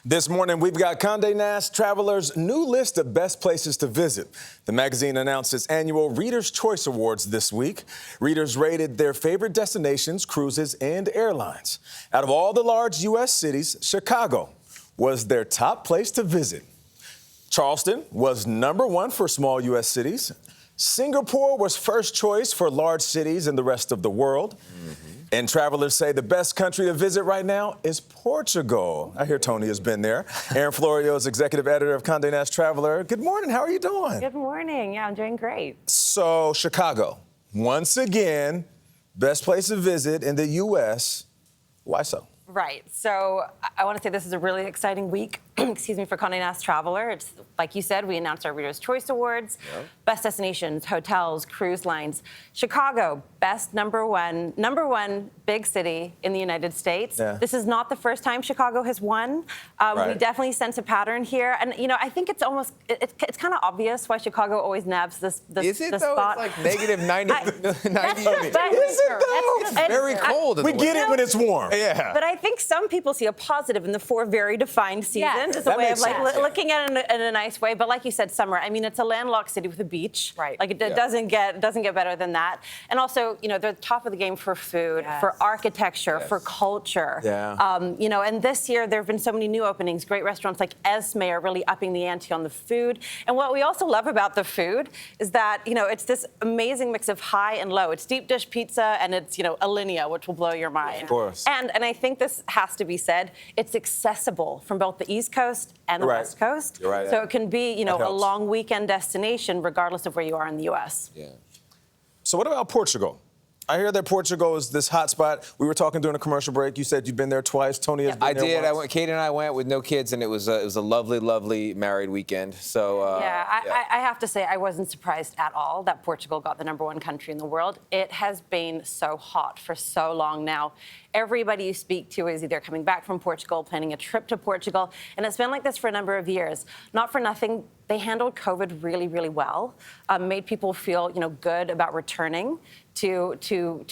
This morning, we've got Condé Nast Traveler's new list of best places to visit. The magazine announced its annual Reader's Choice Awards this week. Readers rated their favorite destinations, cruises, and airlines. Out of all the large U.S. cities, Chicago was their top place to visit. Charleston was #1 for small U.S. cities. Singapore was first choice for large cities in the rest of the world. And travelers say the best country to visit right now is Portugal. I hear Tony has been there. Erin Florio is executive editor of Condé Nast Traveler. Good morning. How are you doing? Good morning. Yeah, I'm doing great. So, Chicago, once again, best place to visit in the U.S. Why so? Right. So I want to say this is a really exciting week, excuse me, for Condé Nast Traveler. It's like you said, we announced our Reader's Choice Awards, best destinations, hotels, cruise lines. Chicago, best number one big city in the United States. Yeah. This is not the first time Chicago has won. We definitely sense a pattern here. And, you know, I think it's almost, it's kind of obvious why Chicago always nabs this Is it, the though? spot. It's like negative 90. 90. Is it, though? It's very cold. We get it when it's warm. Yeah. But I think some people see a positive in the 4 very defined seasons. Yes. It's a That way of makes like sense. looking at it in a nice way. But like you said, summer. I mean, it's a landlocked city with a beach. Right. Like it doesn't get better than that. And also, you know, they're top of the game for food, for architecture, for culture. Yeah. You know, and this year there have been so many new openings. Great restaurants like Esme are really upping the ante on the food. And what we also love about the food is that, you know, it's this amazing mix of high and low. It's deep dish pizza and it's, you know, Alinea, which will blow your mind. Of course. And I think this has to be said, it's accessible from both the East Coast and the Right. West Coast. You're right. So it can be, you know, That a helps. long weekend destination regardless of where you are in the U.S. Yeah. So what about Portugal? I hear that Portugal is this hot spot. We were talking during a commercial break. You said you've been there twice. Tony has been I there did. once. I went. Kate and I went with no kids, and it was a lovely, lovely married weekend. So I have to say I wasn't surprised at all that Portugal got the #1 country in the world. It has been so hot for so long now. Everybody you speak to is either coming back from Portugal, planning a trip to Portugal, and it's been like this for a number of years. Not for nothing, they handled COVID really, really well, made people feel, you know, good about returning to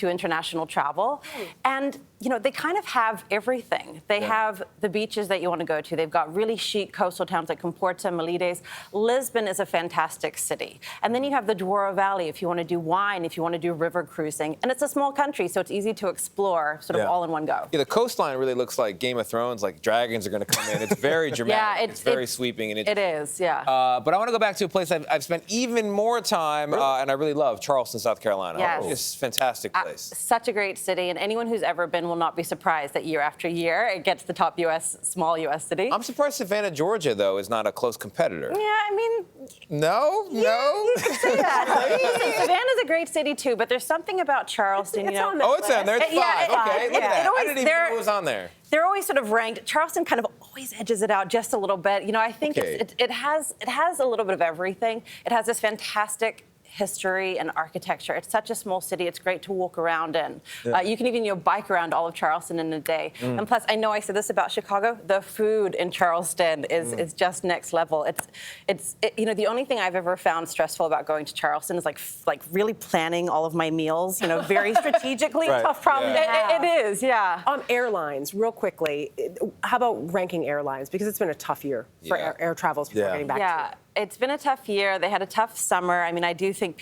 international travel. And, you know, they kind of have everything. They have the beaches that you want to go to. They've got really chic coastal towns like Comporta, Melides. Lisbon is a fantastic city. And then you have the Douro Valley if you want to do wine, if you want to do river cruising. And it's a small country, so it's easy to explore sort of all in one go. yeah, the coastline really looks like Game of Thrones. Like dragons are going to come in. It's very dramatic. Yeah, it's very sweeping, and it is. Yeah. But I want to go back to a place I've spent even more time, and I really love, Charleston, South Carolina. Yes. It's a fantastic place. Such a great city, and anyone who's ever been will not be surprised that year after year it gets the top small U.S. city. I'm surprised Savannah, Georgia, though, is not a close competitor. Yeah, I mean, No? you can say that. Listen, Savannah's a great city too, but there's something about Charleston, you know. Oh, it's on there. It's 5. Okay, look at that. I didn't even know it was on there. They're always sort of ranked. Charleston kind of always edges it out just a little bit. You know, I think it has a little bit of everything. It has this fantastic history and architecture. It's such a small city. It's great to walk around in. You can even, you know, bike around all of Charleston in a day. And plus, I know I said this about Chicago, the food in Charleston is just next level. It's you know, the only thing I've ever found stressful about going to Charleston is like really planning all of my meals, you know, very strategically. Tough problem to have. It is, yeah. Airlines, real quickly, how about ranking airlines? Because it's been a tough year for air travels people getting back to. It's been a tough year. They had a tough summer. I mean, I do think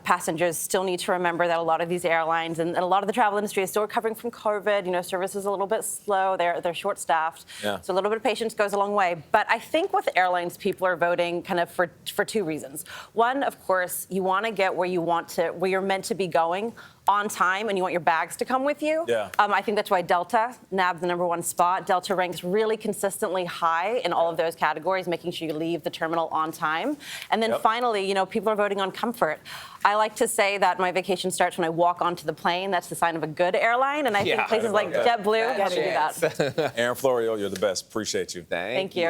passengers still need to remember that a lot of these airlines and a lot of the travel industry is still recovering from COVID. You know, service is a little bit slow. They're short-staffed. So a little bit of patience goes a long way. But I think with airlines, people are voting kind of for 2 reasons. One, of course, you want to get where you're meant to be going on time, and you want your bags to come with you. I think that's why Delta nabbed the #1 spot. Delta ranks really consistently high in all of those categories, making sure you leave the terminal on time. And then finally, you know, people are voting on comfort. I like to say that my vacation starts when I walk onto the plane. That's the sign of a good airline, and I think places like JetBlue help you do that. Erin Florio, you're the best. Appreciate you. Thank you.